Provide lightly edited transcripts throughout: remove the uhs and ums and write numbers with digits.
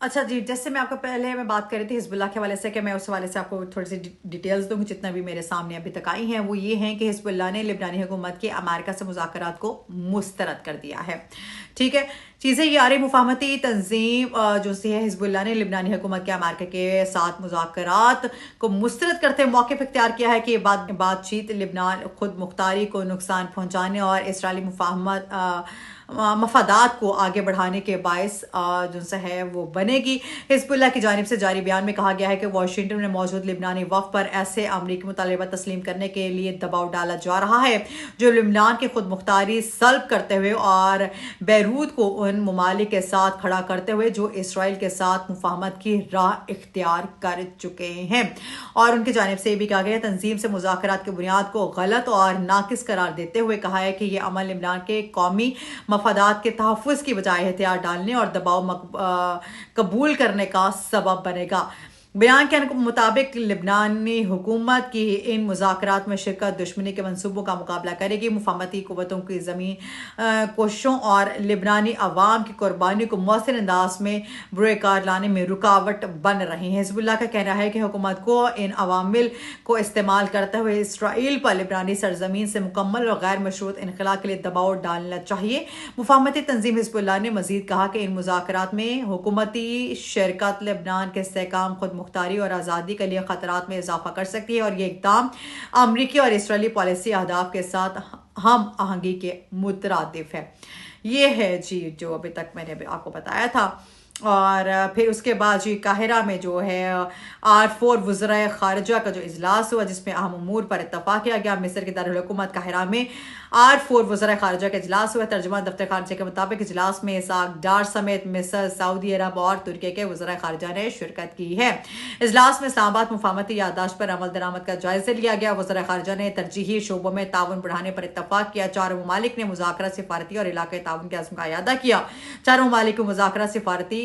अच्छा जी, जैसे मैं बात कर रही थी हिजबुल्लाह के हवाले से, कि मैं उस हवाले से आपको थोड़ी सी डिटेल्स दूंगी जितना भी मेरे सामने अभी तक आई हैं। वो ये हैं कि हिजबुल्लाह ने लिबनानी हुकूमत के अमेरिका से मुज़ाकरात को मुस्तरद कर दिया है। ठीक है, चीज़ें ये आ रही, मुफाहमती तंजीम जो सी है हिजबुल्लाह ने लिबनानी हुकूमत के अमेरिका के साथ मुज़ाकरात को मुस्तरद करते हुए मौक़िफ़ इख्तियार किया है कि बातचीत लिबनान खुद मुख्तारी को नुकसान पहुँचाने और इसराइली मफादात को आगे बढ़ाने के बायस जो सा है वो बनेगी। हिजबुल्लाह की जानिब से जारी बयान में कहा गया है कि वाशिंगटन में मौजूद लिबनानी वफ़द पर ऐसे अमरीकी मुतालबा तस्लीम करने के लिए दबाव डाला जा रहा है जो लिबनान की खुद मुख्तारी सल्ब करते हुए और बैरूत को उन ममालिक के साथ खड़ा करते हुए जो इसराइल के साथ मुफाहमत की राह इख्तियार कर चुके हैं। और उनकी जानिब से भी कहा गया, तंजीम से मुज़ाकरात की बुनियाद को गलत और नाकिस करार देते हुए कहा है कि यह अमल लिबनान के कौमी मफादात के तहफ़्फ़ुज़ की बजाय हथियार डालने और दबाव कबूल करने का सबब बनेगा। बयान के मुताबिक लिबनानी हुकूमत की इन मुज़ाकरात में शिरकत दुश्मनी के मंसूबों का मुकाबला करेगी, मुफाहमती क़ुव्वतों की ज़मीन कोशिशों और लिबनानी अवाम की कुर्बानी को मौसर अंदाज में बुरेकार लाने में रुकावट बन रही है। हिजबुल्लाह का कहना है कि हुकूमत को इन अवामिल को इस्तेमाल करते हुए इसराइल पर लिबनानी सरजमीन से मुकम्मल और गैर मशरूत इनखला के लिए दबाव डालना चाहिए। मुफाहमती तंजीम हिजबुल्लाह ने मजीद कहा कि इन मुज़ाकरात में हुकूमती शिरकत लिबनान के इस्तेहकाम खुद मुख्तारी और आज़ादी के लिए ख़तरात में इजाफा कर सकती है और ये इक़दाम अमरीकी और इसराइली पॉलिसी अहदाफ के साथ हम आहंगी के मुतरादिफ है। ये है जी जो अभी तक मैंने आपको बताया था। और फिर उसके बाद जी काहिरा में जो है R4 वज़राए ख़ारिजा का जो इजलास हुआ जिसमें अहम उमूर पर इत्तफ़ाक़ किया गया। मिस्र के दारुल हुकूमत काहिरा में R4 वज़राए ख़ारिजा का इजलास हुआ। तर्जुमान दफ्तर ख़ारिजा के मुताबिक इजलास में इसाक डार समेत मिस्र, सऊदी अरब और तुर्की के वज़राए ख़ारिजा ने शिरकत की है। इजलास में इस्लामाबाद मुफाहमती याददाश्त पर अमल दरामद का जायज़ा लिया गया। वज़राए ख़ारिजा ने तरजीही शोबों में ताउन बढ़ाने पर इत्तफ़ाक़ किया। चारों ममालिक ने मुज़ाकरा, सिफारती और इलाक़ाई ताउन के अज़्म का अयादा किया। चारों ममालिक को मुज़ाकरा, सिफारती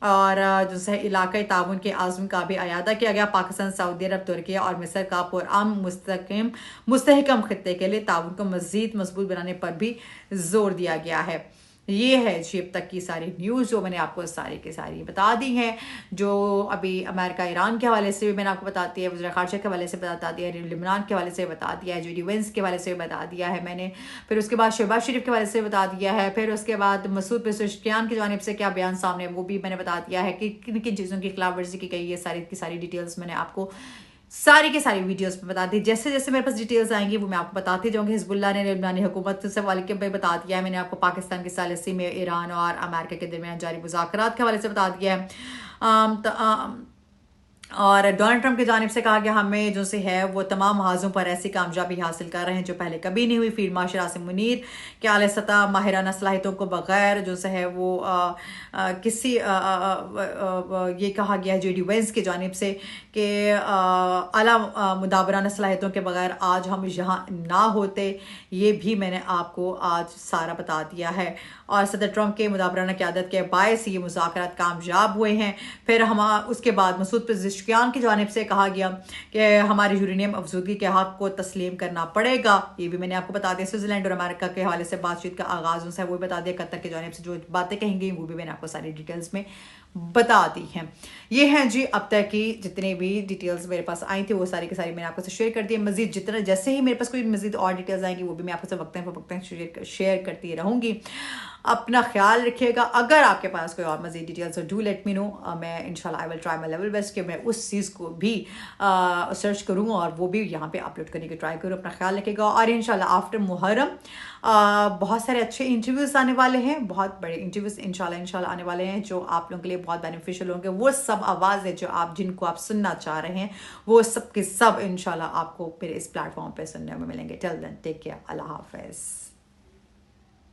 और जो है इलाक़ाई ताउन के आज़म का भी अयादा किया गया। पाकिस्तान, सऊदी अरब, तुर्की और मिस्र का पुरअमन मुस्तहकम खित्ते के लिए ताउन को मज़ीद मजबूत बनाने पर भी जोर दिया गया है। ये है जी अब तक की सारी न्यूज़ जो मैंने आपको सारी की सारी बता दी हैं। जो अभी अमेरिका ईरान के हवाले से भी मैंने आपको बताती है, वज़ीर ख़ारिजा के हवाले से बता दिया है, लिबनान के हवाले से बता दिया है, जो वेंस के हवाले से बता दिया है मैंने। फिर उसके बाद शहबाज शरीफ के हवाले से बता दिया है। फिर उसके बाद मसूद पेज़ेश्कियान की जानिब से क्या बयान सामने वो भी मैंने बता दिया है कि किन किन चीज़ों की खिलाफ वर्जी की गई है। सारी की सारी डिटेल्स मैंने आपको सारी के सारी वीडियोस में बता दी। जैसे जैसे मेरे पास डिटेल्स आएंगी वो मैं आपको बताती जाऊंगी। हिजबुल्लाह ने लिबनानी हुकूमत से हवाले के बता दिया है। मैंने आपको पाकिस्तान की सालिसी में ईरान और अमेरिका के दरमियान जारी मुज़ाकरात के हवाले से बता दिया है। और डोनाल्ड ट्रंप की जानिब से कहा गया हमें जो से है वो तमाम महाजों पर ऐसी कामयाबी हासिल कर रहे हैं जो पहले कभी नहीं हुई। फील्ड मार्शल आसिम मुनीर के आला सतह माहिराना सलाहियतों को बगैर जो से है वो किसी ये कहा गया है जेडी वेंस की जानिब से कि आला मुदाबराना सलाहियतों के बगैर आज हम यहाँ ना होते। ये भी मैंने आपको आज सारा बता दिया है। और सदर ट्रंप के मुदाबराना क़यादत के बायस ये मुज़ाकरात कामयाब हुए हैं। फिर हम उसके बाद मसूद पेज़ेश्कियान की जानिब से कहा गया कि हमारी यूरेनियम अफजूदगी के हक़ को तस्लीम करना पड़ेगा। ये भी मैंने आपको बता दिया। स्विट्ज़रलैंड और अमेरिका के हवाले से बातचीत का आगाज़ उनसे वो भी बता दिया। कतर की जानिब से जो बातें कहेंगी वो भी मैंने आपको सारी डिटेल्स में बता दी हैं। ये हैं जी अब तक की जितनी भी डिटेल्स मेरे पास आई थी वो सारी की सारी मैंने आपको शेयर कर दी है। मजीद जितना जैसे ही मेरे पास कोई मजीद और डिटेल्स आएंगी वो भी मैं आपको वक्तन शेयर करती रहूँगी। अपना ख्याल रखिएगा। अगर आपके पास कोई और मज़ीद डिटेल्स हो डू लेट मी नो। मैं इंशाल्लाह I will try my level best कि मैं उस चीज़ को भी सर्च करूँ और वो भी यहाँ पे अपलोड करने की ट्राई करूँ। अपना ख्याल रखिएगा। और इंशाल्लाह आफ्टर मुहर्रम बहुत सारे अच्छे इंटरव्यूज़ आने वाले हैं, बहुत बड़े इंटरव्यूज़ इंशाल्लाह आने वाले हैं जो आप लोगों के लिए बहुत बेनिफिशियल होंगे। वो सब आवाज़ें जो जिनको आप सुनना चाह रहे हैं वो सब के सब इंशाल्लाह आपको मेरे इस प्लेटफॉर्म पर सुनने में मिलेंगे। टिल देन टेक केयर, अल्लाह हाफ़िज़।